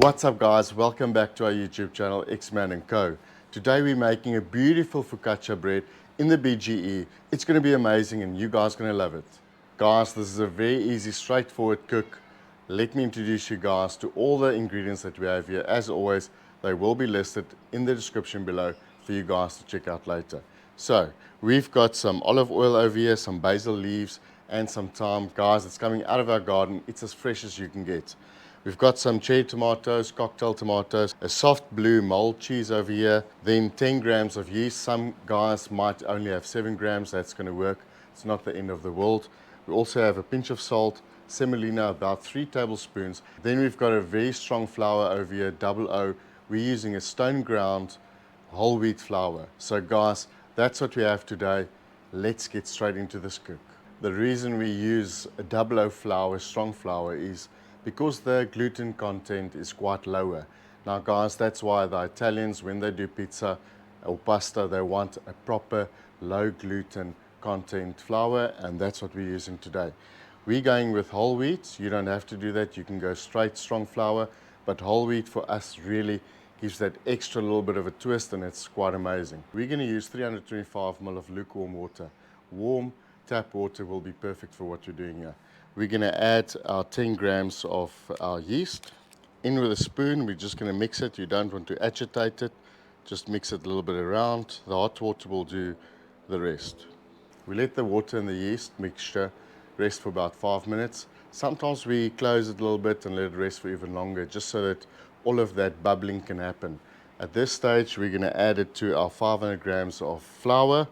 What's up guys, welcome back to our YouTube channel Xman Co. Today we're making a beautiful focaccia bread in the BGE. It's going to be amazing and you guys are going to love it. Guys, this is a very easy, straightforward cook. Let me introduce you guys to all the ingredients that we have here. As always, they will be listed in the description below for you guys to check out later. So, we've got some olive oil over here, some basil leaves and some thyme. Guys, it's coming out of our garden. It's as fresh as you can get. We've got some cherry tomatoes, cocktail tomatoes, a soft blue mold cheese over here, then 10 grams of yeast. Some guys might only have 7 grams, that's going to work. It's not the end of the world. We also have a pinch of salt, semolina, about 3 tablespoons. Then we've got a very strong flour over here, double O. We're using a stone ground whole wheat flour. So guys, that's what we have today. Let's get straight into this cook. The reason we use a double O flour, strong flour, is because the gluten content is quite lower. Now guys, that's why the Italians, when they do pizza or pasta, they want a proper low gluten content flour, and that's what we're using today. We're going with whole wheat. You don't have to do that. You can go straight strong flour, but whole wheat for us really gives that extra little bit of a twist, and it's quite amazing. We're going to use 325 ml of lukewarm water. Warm tap water will be perfect for what we're doing here. We're going to add our 10 grams of our yeast. In with a spoon, we're just going to mix it. You don't want to agitate it. Just mix it a little bit around. The hot water will do the rest. We let the water and the yeast mixture rest for about 5 minutes. Sometimes we close it a little bit and let it rest for even longer, just so that all of that bubbling can happen. At this stage, we're going to add it to our 500 grams of flour.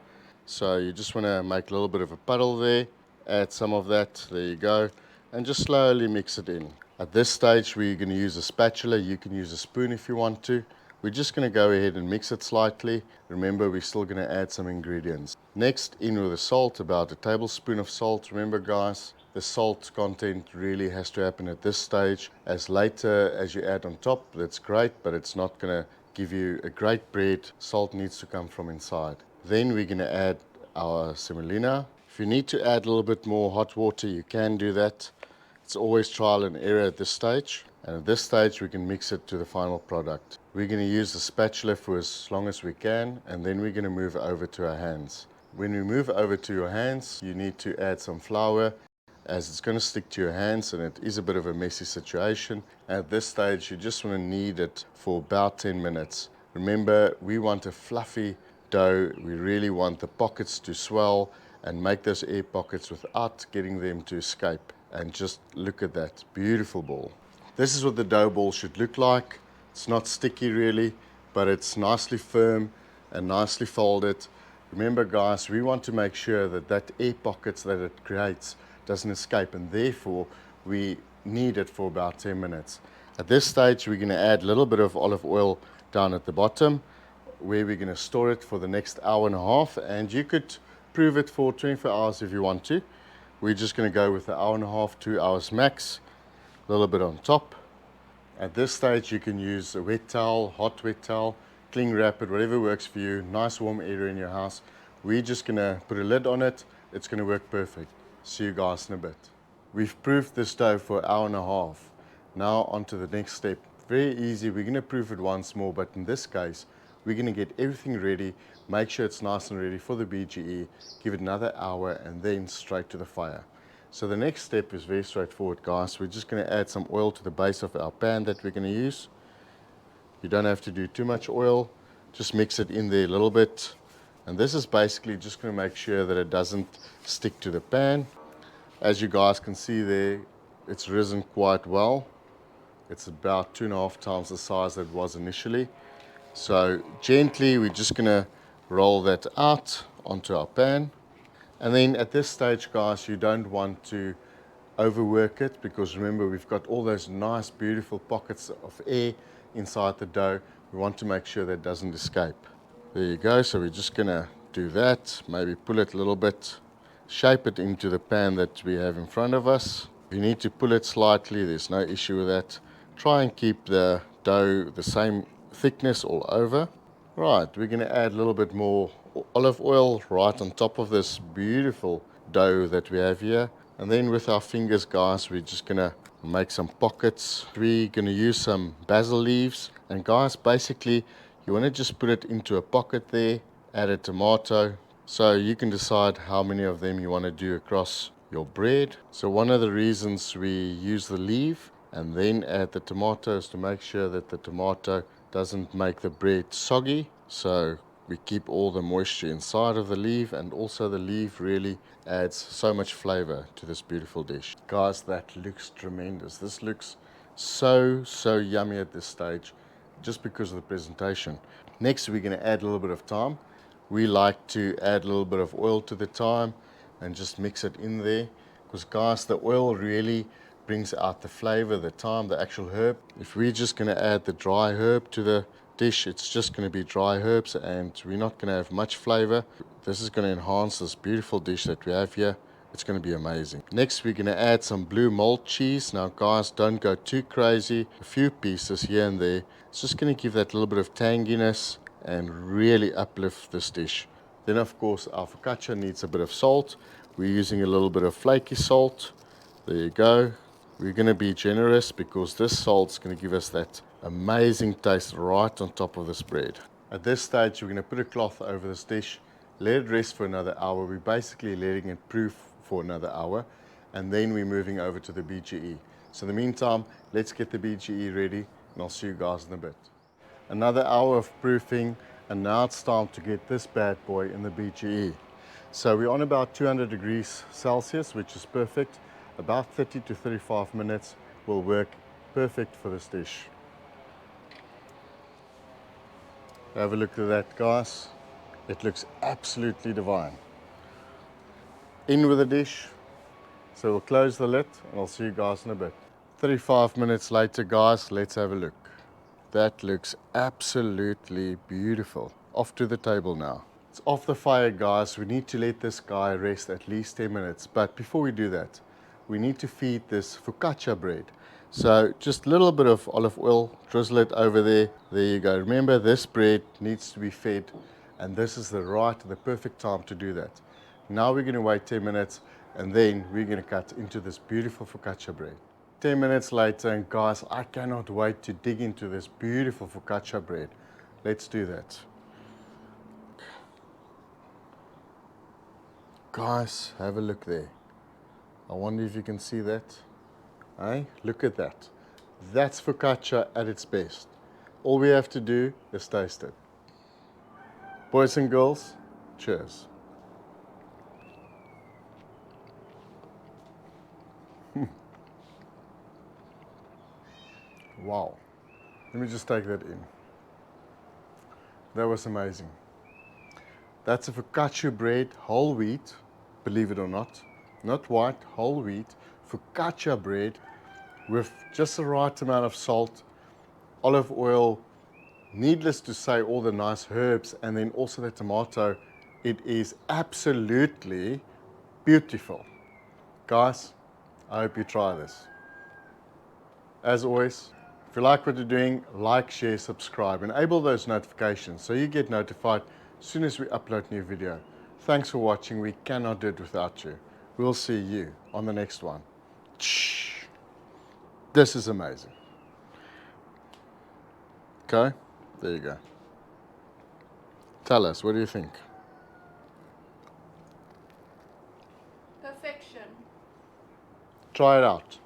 So you just want to make a little bit of a puddle there. Add some of that, there you go, and just slowly mix it in. At this stage we're going to use a spatula. You can use a spoon if you want to. We're just going to go ahead and mix it slightly. Remember, we're still going to add some ingredients. Next, in with the salt, about a tablespoon of salt. Remember guys, the salt content really has to happen at this stage. As later as you add on top, that's great, but it's not going to give you a great bread. Salt needs to come from inside. Then we're going to add our semolina. If you need to add a little bit more hot water, you can do that. It's always trial and error at this stage. And at this stage, we can mix it to the final product. We're going to use the spatula for as long as we can, and then we're going to move over to our hands. When we move over to your hands, you need to add some flour, as it's going to stick to your hands, and it is a bit of a messy situation. At this stage, you just want to knead it for about 10 minutes. Remember, we want a fluffy dough. We really want the pockets to swell and make those air pockets without getting them to escape. And just look at that beautiful ball. This is what the dough ball should look like. It's not sticky really, but it's nicely firm and nicely folded. Remember guys, we want to make sure that that air pockets that it creates doesn't escape, and therefore we knead it for about 10 minutes. At this stage, we're going to add a little bit of olive oil down at the bottom, where we're going to store it for the next hour and a half, and you could prove it for 24 hours if you want to. We're just going to go with an hour and a half, 2 hours max. A little bit on top. At this stage, you can use a wet towel, hot wet towel, cling wrap it, whatever works for you. Nice warm area in your house. We're just going to put a lid on it. It's going to work perfect. See you guys in a bit. We've proofed this dough for an hour and a half. Now on to the next step. Very easy. We're going to proof it once more, but in this case, we're going to get everything ready, make sure it's nice and ready for the BGE, give it another hour, and then straight to the fire. So the next step is very straightforward guys. We're just going to add some oil to the base of our pan that we're going to use. You don't have to do too much oil, just mix it in there a little bit. And this is basically just going to make sure that it doesn't stick to the pan. As you guys can see there, it's risen quite well. It's about 2.5 times the size that it was initially. So gently, we're just going to roll that out onto our pan. And then at this stage, guys, you don't want to overwork it, because remember, we've got all those nice, beautiful pockets of air inside the dough. We want to make sure that doesn't escape. There you go. So we're just going to do that. Maybe pull it a little bit, shape it into the pan that we have in front of us. If you need to pull it slightly, there's no issue with that. Try and keep the dough the same thickness all over. Right, we're going to add a little bit more olive oil right on top of this beautiful dough that we have here. And then with our fingers, guys, we're just going to Make some pockets. We're going to use some basil leaves. And guys, basically, you want to just put it into a pocket there, add a tomato. So you can decide how many of them you want to do across your bread. So one of the reasons we use the leaf and then add the tomatoes to make sure that the tomato doesn't make the bread soggy. So we keep all the moisture inside of the leaf, and also the leaf really adds so much flavor to this beautiful dish. Guys, that looks tremendous. This looks so yummy at this stage just because of the presentation. Next, we're going to add a little bit of thyme. We like to add a little bit of oil to the thyme and just mix it in there, because guys, the oil really brings out the flavor, the thyme, the actual herb. If we're just going to add the dry herb to the dish, it's just going to be dry herbs and we're not going to have much flavor. This is going to enhance this beautiful dish that we have here. It's going to be amazing. Next, we're going to add some blue mold cheese. Now guys, don't go too crazy. A few pieces here and there. It's just going to give that little bit of tanginess and really uplift this dish. Then of course our focaccia needs a bit of salt. We're using a little bit of flaky salt. There you go. We're going to be generous because this salt's going to give us that amazing taste right on top of this bread. At this stage, we're going to put a cloth over this dish, let it rest for another hour. We're basically letting it proof for another hour, and then we're moving over to the BGE. So in the meantime, let's get the BGE ready, and I'll see you guys in a bit. Another hour of proofing, and now it's time to get this bad boy in the BGE. So we're on about 200 degrees Celsius, which is perfect. About 30 to 35 minutes will work perfect for this dish. Have a look at that, guys. It looks absolutely divine. In with the dish. So we'll close the lid and I'll see you guys in a bit. 35 minutes later, guys, let's have a look. That looks absolutely beautiful. Off to the table now. It's off the fire, guys. We need to let this guy rest at least 10 minutes. But before we do that, we need to feed this focaccia bread. So just a little bit of olive oil, drizzle it over there. There you go. Remember, this bread needs to be fed, and this is the perfect time to do that. Now we're going to wait 10 minutes, and then we're going to cut into this beautiful focaccia bread. 10 minutes later, and guys, I cannot wait to dig into this beautiful focaccia bread. Let's do that. Guys, have a look there. I wonder if you can see that. Hey, look at that. That's focaccia at its best. All we have to do is taste it. Boys and girls, cheers. Wow. Let me just take that in. That was amazing. That's a focaccia bread, whole wheat, believe it or not. Not white, whole wheat, focaccia bread with just the right amount of salt, olive oil, needless to say, all the nice herbs, and then also the tomato. It is absolutely beautiful. Guys, I hope you try this. As always, if you like what you're doing, like, share, subscribe, enable those notifications so you get notified as soon as we upload new video. Thanks for watching. We cannot do it without you. We'll see you on the next one. This is amazing. Okay, there you go. Tell us, what do you think? Perfection. Try it out.